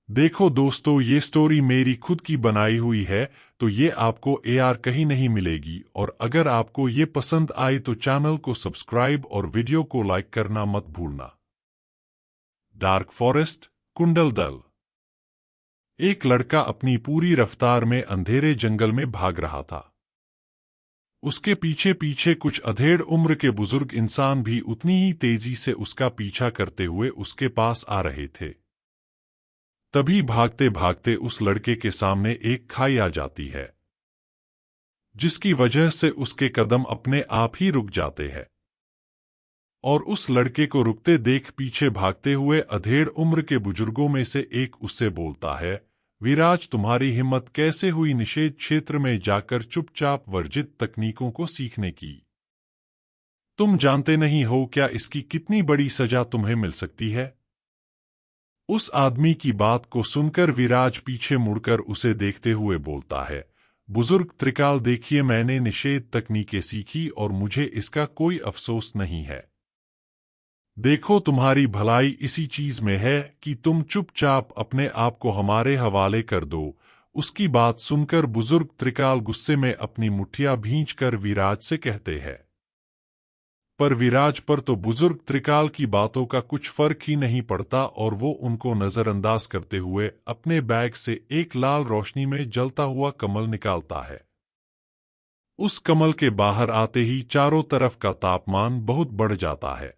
देखो दोस्तों, ये स्टोरी मेरी खुद की बनाई हुई है, तो ये आपको एआर कहीं नहीं मिलेगी। और अगर आपको ये पसंद आई तो चैनल को सब्सक्राइब और वीडियो को लाइक करना मत भूलना। डार्क फॉरेस्ट, कुंडलदल। एक लड़का अपनी पूरी रफ्तार में अंधेरे जंगल में भाग रहा था। उसके पीछे पीछे कुछ अधेड़ उम्र के बुजुर्ग इंसान भी उतनी ही तेजी से उसका पीछा करते हुए उसके पास आ रहे थे। तभी भागते भागते उस लड़के के सामने एक खाई आ जाती है, जिसकी वजह से उसके कदम अपने आप ही रुक जाते हैं। और उस लड़के को रुकते देख पीछे भागते हुए अधेड़ उम्र के बुजुर्गों में से एक उससे बोलता है, विराज, तुम्हारी हिम्मत कैसे हुई निषेध क्षेत्र में जाकर चुपचाप वर्जित तकनीकों को सीखने की? तुम जानते नहीं हो क्या इसकी कितनी बड़ी सजा तुम्हें मिल सकती है? उस आदमी की बात को सुनकर विराज पीछे मुड़कर उसे देखते हुए बोलता है, बुजुर्ग त्रिकाल, देखिए, मैंने निषेध तकनीकें सीखी और मुझे इसका कोई अफसोस नहीं है। देखो, तुम्हारी भलाई इसी चीज में है कि तुम चुपचाप अपने आप को हमारे हवाले कर दो। उसकी बात सुनकर बुजुर्ग त्रिकाल गुस्से में अपनी मुट्ठियां भींचकर विराज से कहते हैं। पर विराज पर तो बुजुर्ग त्रिकाल की बातों का कुछ फर्क ही नहीं पड़ता और वो उनको नजरअंदाज करते हुए अपने बैग से एक लाल रोशनी में जलता हुआ कमल निकालता है। उस कमल के बाहर आते ही चारों तरफ का तापमान बहुत बढ़ जाता है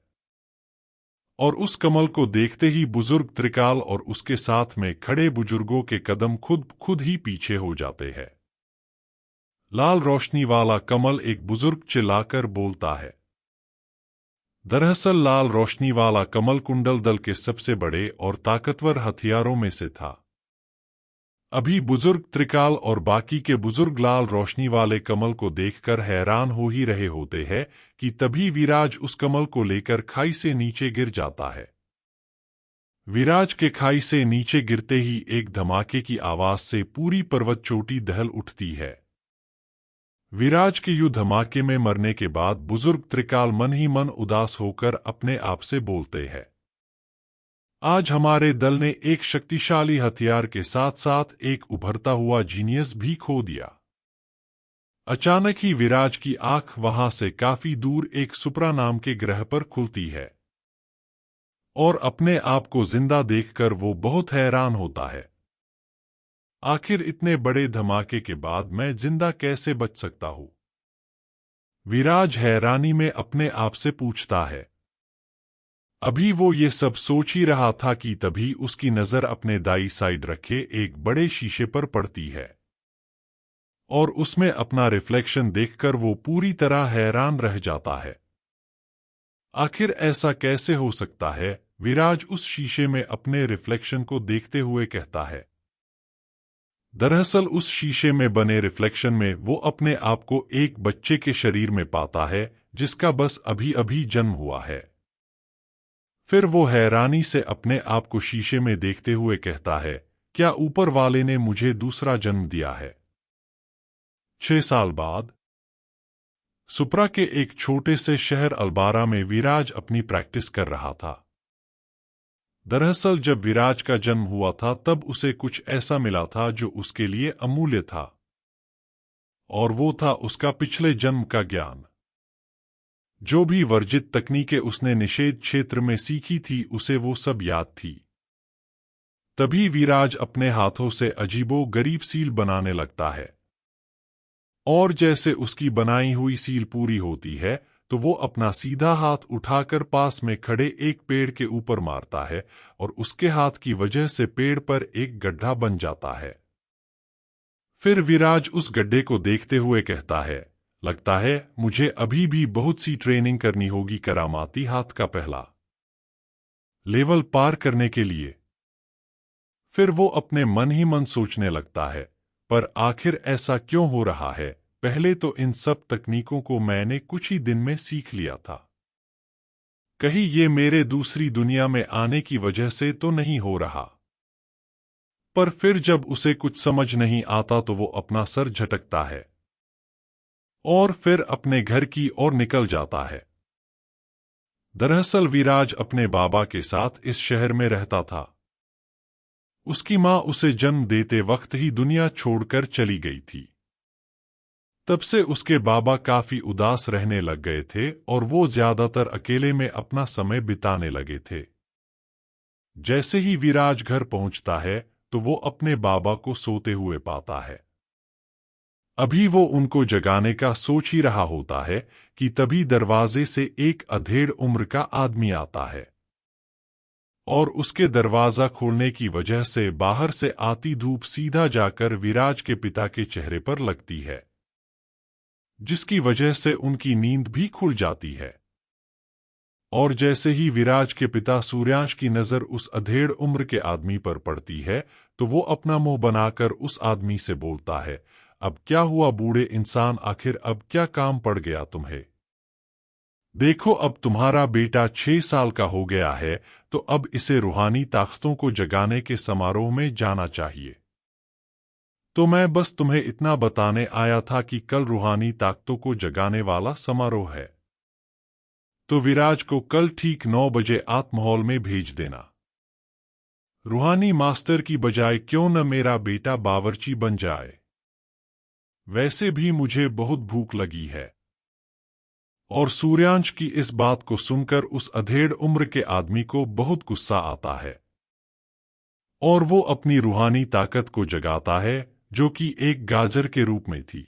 और उस कमल को देखते ही बुजुर्ग त्रिकाल और उसके साथ में खड़े बुजुर्गों के कदम खुद ही पीछे हो जाते हैं। लाल रोशनी वाला कमल, एक बुजुर्ग चिल्लाकर बोलता है। दरअसल लाल रोशनी वाला कमल कुंडलदल के सबसे बड़े और ताकतवर हथियारों में से था। अभी बुजुर्ग त्रिकाल और बाकी के बुजुर्ग लाल रोशनी वाले कमल को देखकर हैरान हो ही रहे होते हैं कि तभी विराज उस कमल को लेकर खाई से नीचे गिर जाता है। विराज के खाई से नीचे गिरते ही एक धमाके की आवाज से पूरी पर्वत चोटी दहल उठती है। विराज के युद्ध धमाके में मरने के बाद बुजुर्ग त्रिकाल मन ही मन उदास होकर अपने आप से बोलते हैं, आज हमारे दल ने एक शक्तिशाली हथियार के साथ साथ एक उभरता हुआ जीनियस भी खो दिया। अचानक ही विराज की आंख वहां से काफी दूर एक सुप्रा नाम के ग्रह पर खुलती है और अपने आप को जिंदा देखकर वो बहुत हैरान होता है। आखिर इतने बड़े धमाके के बाद मैं जिंदा कैसे बच सकता हूं? विराज हैरानी में अपने आप से पूछता है। अभी वो ये सब सोच ही रहा था कि तभी उसकी नजर अपने दाई साइड रखे एक बड़े शीशे पर पड़ती है और उसमें अपना रिफ्लेक्शन देखकर वो पूरी तरह हैरान रह जाता है। आखिर ऐसा कैसे हो सकता है? विराज उस शीशे में अपने रिफ्लेक्शन को देखते हुए कहता है। दरअसल उस शीशे में बने रिफ्लेक्शन में वो अपने आप को एक बच्चे के शरीर में पाता है जिसका बस अभी अभी जन्म हुआ है। फिर वो हैरानी से अपने आप को शीशे में देखते हुए कहता है, क्या ऊपर वाले ने मुझे दूसरा जन्म दिया है? 6 साल बाद सुप्रा के एक छोटे से शहर अल्बारा में विराज अपनी प्रैक्टिस कर रहा था। दरअसल जब विराज का जन्म हुआ था तब उसे कुछ ऐसा मिला था जो उसके लिए अमूल्य था और वो था उसका पिछले जन्म का ज्ञान। जो भी वर्जित तकनीकें उसने निषेध क्षेत्र में सीखी थी उसे वो सब याद थी। तभी विराज अपने हाथों से अजीबो गरीब सील बनाने लगता है और जैसे उसकी बनाई हुई सील पूरी होती है तो वो अपना सीधा हाथ उठाकर पास में खड़े एक पेड़ के ऊपर मारता है और उसके हाथ की वजह से पेड़ पर एक गड्ढा बन जाता है। फिर विराज उस गड्ढे को देखते हुए कहता है, लगता है मुझे अभी भी बहुत सी ट्रेनिंग करनी होगी करामाती हाथ का पहला लेवल पार करने के लिए। फिर वो अपने मन ही मन सोचने लगता है, पर आखिर ऐसा क्यों हो रहा है? पहले तो इन सब तकनीकों को मैंने कुछ ही दिन में सीख लिया था। कहीं ये मेरे दूसरी दुनिया में आने की वजह से तो नहीं हो रहा? पर फिर जब उसे कुछ समझ नहीं आता तो वो अपना सर झटकता है और फिर अपने घर की ओर निकल जाता है। दरअसल विराज अपने बाबा के साथ इस शहर में रहता था। उसकी माँ उसे जन्म देते वक्त ही दुनिया छोड़कर चली गई थी। तब से उसके बाबा काफी उदास रहने लग गए थे और वो ज्यादातर अकेले में अपना समय बिताने लगे थे। जैसे ही विराज घर पहुंचता है तो वो अपने बाबा को सोते हुए पाता है। अभी वो उनको जगाने का सोच ही रहा होता है कि तभी दरवाजे से एक अधेड़ उम्र का आदमी आता है और उसके दरवाजा खोलने की वजह से बाहर से आती धूप सीधा जाकर विराज के पिता के चेहरे पर लगती है, जिसकी वजह से उनकी नींद भी खुल जाती है। और जैसे ही विराज के पिता सूर्यांश की नजर उस अधेड़ उम्र के आदमी पर पड़ती है तो वो अपना मुंह बनाकर उस आदमी से बोलता है, अब क्या हुआ बूढ़े इंसान, आखिर अब क्या काम पड़ गया तुम्हें? देखो अब तुम्हारा बेटा 6 साल का हो गया है तो अब इसे रूहानी ताकतों को जगाने के समारोह में जाना चाहिए। तो मैं बस तुम्हें इतना बताने आया था कि कल रूहानी ताकतों को जगाने वाला समारोह है, तो विराज को कल ठीक 9 बजे आत्महॉल में भेज देना। रूहानी मास्टर की बजाय क्यों न मेरा बेटा बावर्ची बन जाए? वैसे भी मुझे बहुत भूख लगी है। और सूर्यांश की इस बात को सुनकर उस अधेड़ उम्र के आदमी को बहुत गुस्सा आता है और वो अपनी रूहानी ताकत को जगाता है जो कि एक गाजर के रूप में थी।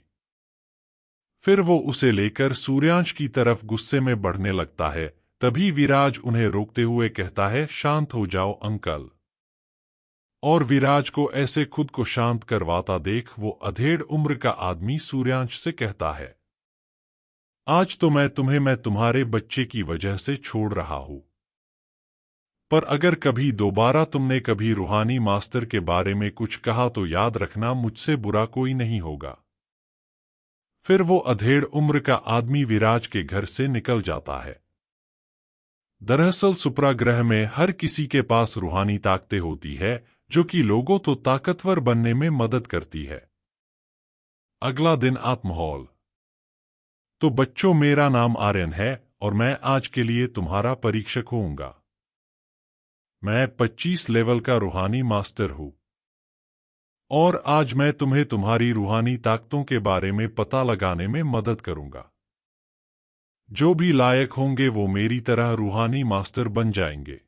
फिर वो उसे लेकर सूर्यांश की तरफ गुस्से में बढ़ने लगता है। तभी विराज उन्हें रोकते हुए कहता है, शांत हो जाओ अंकल। और विराज को ऐसे खुद को शांत करवाता देख वो अधेड़ उम्र का आदमी सूर्यांश से कहता है, आज तो मैं तुम्हारे बच्चे की वजह से छोड़ रहा हूं, पर अगर कभी दोबारा तुमने कभी रूहानी मास्टर के बारे में कुछ कहा तो याद रखना मुझसे बुरा कोई नहीं होगा। फिर वो अधेड़ उम्र का आदमी विराज के घर से निकल जाता है। दरअसल सुप्रा ग्रह में हर किसी के पास रूहानी ताकतें होती है जो कि लोगों को ताकतवर बनने में मदद करती है। अगला दिन आत्महॉल। तो बच्चों, मेरा नाम आर्यन है और मैं आज के लिए तुम्हारा परीक्षक होऊंगा। मैं 25 लेवल का रूहानी मास्टर हूं और आज मैं तुम्हें तुम्हारी रूहानी ताकतों के बारे में पता लगाने में मदद करूंगा। जो भी लायक होंगे वो मेरी तरह रूहानी मास्टर बन जाएंगे।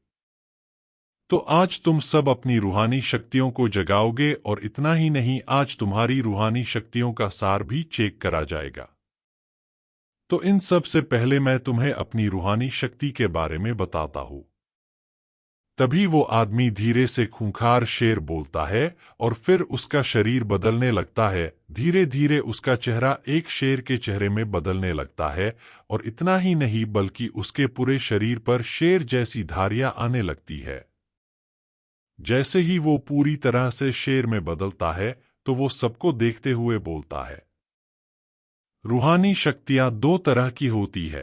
तो आज तुम सब अपनी रूहानी शक्तियों को जगाओगे और इतना ही नहीं, आज तुम्हारी रूहानी शक्तियों का सार भी चेक करा जाएगा। तो इन सब से पहले मैं तुम्हें अपनी रूहानी शक्ति के बारे में बताता हूं। तभी वो आदमी धीरे से खूंखार शेर बोलता है और फिर उसका शरीर बदलने लगता है। धीरे धीरे उसका चेहरा एक शेर के चेहरे में बदलने लगता है और इतना ही नहीं बल्कि उसके पूरे शरीर पर शेर जैसी धारियां आने लगती है। जैसे ही वो पूरी तरह से शेर में बदलता है तो वो सबको देखते हुए बोलता है, रूहानी शक्तियां 2 तरह की होती है,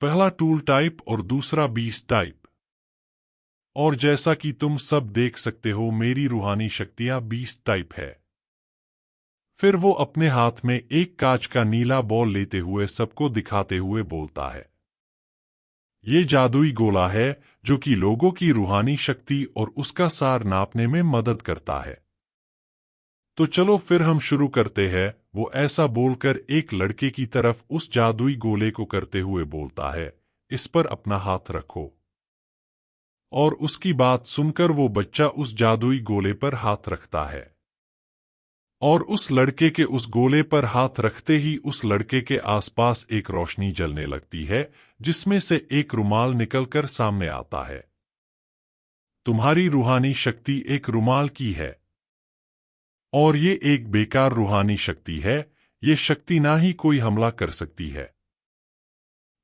पहला टूल टाइप और दूसरा बीस्ट टाइप। और जैसा कि तुम सब देख सकते हो मेरी रूहानी शक्तियां बीस्ट टाइप है। फिर वो अपने हाथ में एक कांच का नीला बॉल लेते हुए सबको दिखाते हुए बोलता है, ये जादुई गोला है जो कि लोगों की रूहानी शक्ति और उसका सार नापने में मदद करता है। तो चलो फिर हम शुरू करते हैं। वो ऐसा बोलकर एक लड़के की तरफ उस जादुई गोले को करते हुए बोलता है, इस पर अपना हाथ रखो। और उसकी बात सुनकर वो बच्चा उस जादुई गोले पर हाथ रखता है और उस लड़के के उस गोले पर हाथ रखते ही उस लड़के के आसपास एक रोशनी जलने लगती है जिसमें से एक रुमाल निकलकर सामने आता है। तुम्हारी रूहानी शक्ति एक रुमाल की है और ये एक बेकार रूहानी शक्ति है। ये शक्ति ना ही कोई हमला कर सकती है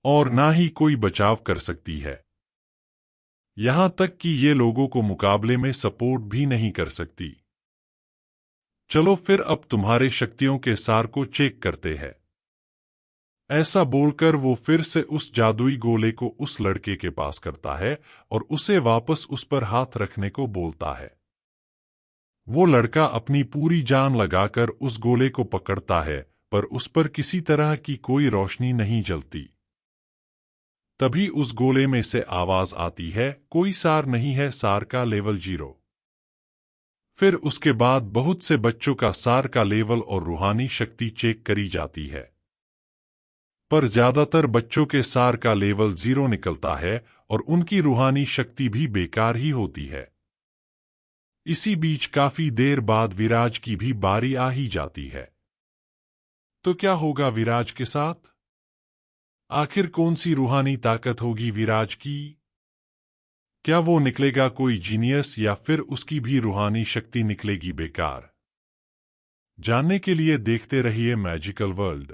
और ना ही कोई बचाव कर सकती है, यहां तक कि ये लोगों को मुकाबले में सपोर्ट भी नहीं कर सकती। चलो फिर अब तुम्हारे शक्तियों के सार को चेक करते हैं। ऐसा बोलकर वो फिर से उस जादुई गोले को उस लड़के के पास करता है और उसे वापस उस पर हाथ रखने को बोलता है। वो लड़का अपनी पूरी जान लगाकर उस गोले को पकड़ता है पर उस पर किसी तरह की कोई रोशनी नहीं जलती। तभी उस गोले में से आवाज आती है, कोई सार नहीं है, सार का लेवल 0। फिर उसके बाद बहुत से बच्चों का सार का लेवल और रूहानी शक्ति चेक करी जाती है, पर ज्यादातर बच्चों के सार का लेवल 0 निकलता है और उनकी रूहानी शक्ति भी बेकार ही होती है। इसी बीच काफी देर बाद विराज की भी बारी आ ही जाती है। तो क्या होगा विराज के साथ? आखिर कौन सी रूहानी ताकत होगी विराज की? क्या वो निकलेगा कोई जीनियस या फिर उसकी भी रूहानी शक्ति निकलेगी बेकार? जानने के लिए देखते रहिए मैजिकल वर्ल्ड।